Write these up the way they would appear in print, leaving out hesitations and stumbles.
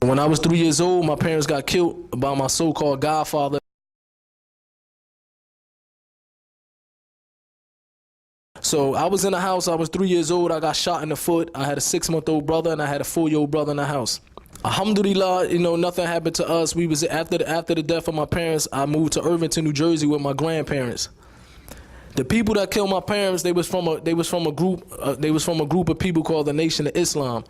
When I was 3 years old, my parents got killed by my so-called godfather. So I was in the house, I was 3 years old, I got shot in the foot. I had a 6-month-old brother and I had a 4-year-old brother in the house. Alhamdulillah, nothing happened to us. We was after the death of my parents, I moved to Irvington, New Jersey with my grandparents. The people that killed my parents, they was from a group of people called the Nation of Islam.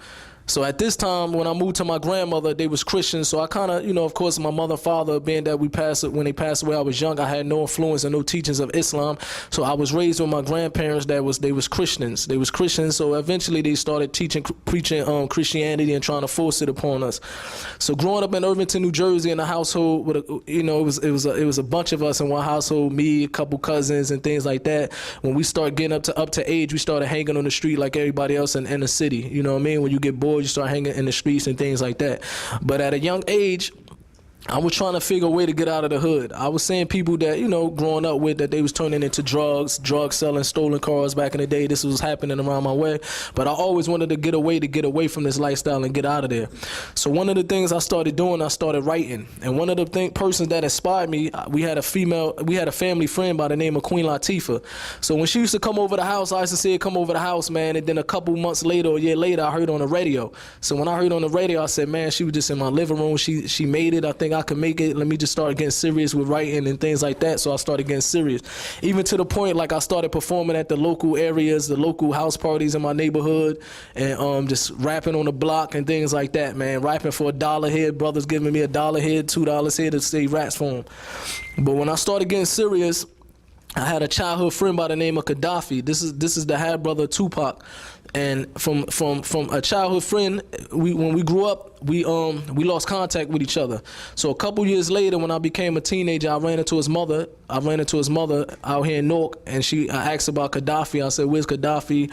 So at this time, when I moved to my grandmother, they was Christians. So I kind of, of course, my mother and father, being that when they passed away, I was young. I had no influence and no teachings of Islam. So I was raised with my grandparents they was Christians. They was Christians. So eventually they started preaching Christianity and trying to force it upon us. So growing up in Irvington, New Jersey, in a household with, it was a bunch of us in one household, me, a couple cousins, and things like that. When we start getting up to age, we started hanging on the street like everybody else in the city. You know what I mean? When you get bored, you start hanging in the streets and things like that. But at a young age, I was trying to figure a way to get out of the hood. I was seeing people that, growing up with, that they was turning into drug selling, stolen cars back in the day. This was happening around my way. But I always wanted to get away from this lifestyle and get out of there. So one of the things I started doing, I started writing. And one of the persons that inspired me, we had a family friend by the name of Queen Latifah. So when she used to come over the house, I used to say, come over the house, man. And then a couple months later, or a year later, I heard on the radio. So when I heard on the radio, I said, man, she was just in my living room. She made it. I think I could make it. Let me just start getting serious with writing and things like that. So I started getting serious, even to the point like I started performing at the local areas, the local house parties in my neighborhood, and just rapping on the block and things like that, man. Rapping for $1 here, brothers giving me $1 here, $2 here to say raps for them. But when I started getting serious, I had a childhood friend by the name of Gaddafi. This is the half brother of Tupac. And from a childhood friend, when we grew up, we lost contact with each other. So a couple years later, when I became a teenager, I ran into his mother. Out here in Newark, and I asked about Gaddafi. I said, "Where's Gaddafi?"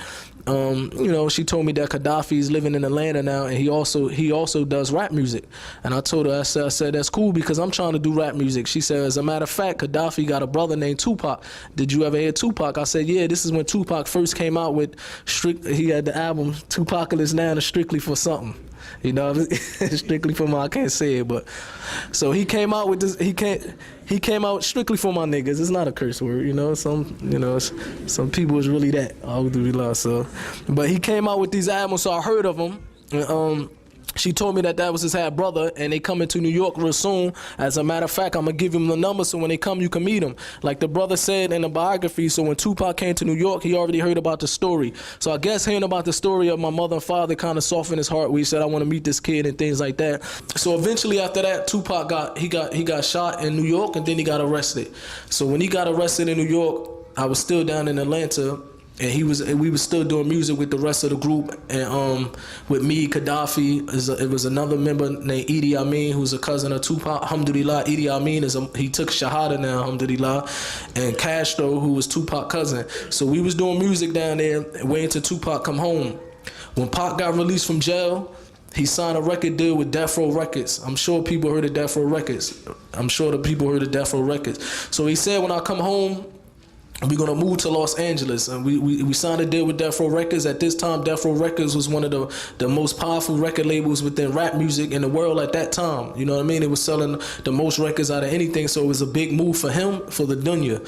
She told me that Gaddafi's living in Atlanta now, and he also does rap music. And I told her, I said that's cool because I'm trying to do rap music. She said, as a matter of fact, Gaddafi got a brother named Tupac. Did you ever hear Tupac? I said, yeah. This is when Tupac first came out with He had the album Tupacalypse Now and Strictly for Something. Strictly for my, I can't say it, but so he came out with this. He came out strictly for my niggas. It's not a curse word, some people is really that. Alhamdulillah. So, but he came out with these albums, so I heard of him. And, she told me that was his half brother, and they coming to New York real soon. As a matter of fact, I'm gonna give him the number so when they come, you can meet him. Like the brother said in the biography, so when Tupac came to New York, he already heard about the story. So I guess hearing about the story of my mother and father kind of softened his heart. We said, I want to meet this kid and things like that. So eventually after that, Tupac got shot in New York, and then he got arrested. So when he got arrested in New York, I was still down in Atlanta. And we was still doing music with the rest of the group, and with me, Gaddafi, it was another member named Idi Amin, who's a cousin of Tupac. Alhamdulillah, Idi Amin he took Shahada now, alhamdulillah, and Castro, who was Tupac's cousin. So we was doing music down there, waiting till Tupac come home. When Pac got released from jail, he signed a record deal with Death Row Records. I'm sure people heard of Death Row Records. So he said, when I come home, we're gonna move to Los Angeles, and we signed a deal with Death Row Records. At this time, Death Row Records was one of the most powerful record labels within rap music in the world at that time. You know what I mean? It was selling the most records out of anything, so it was a big move for him, for the dunya.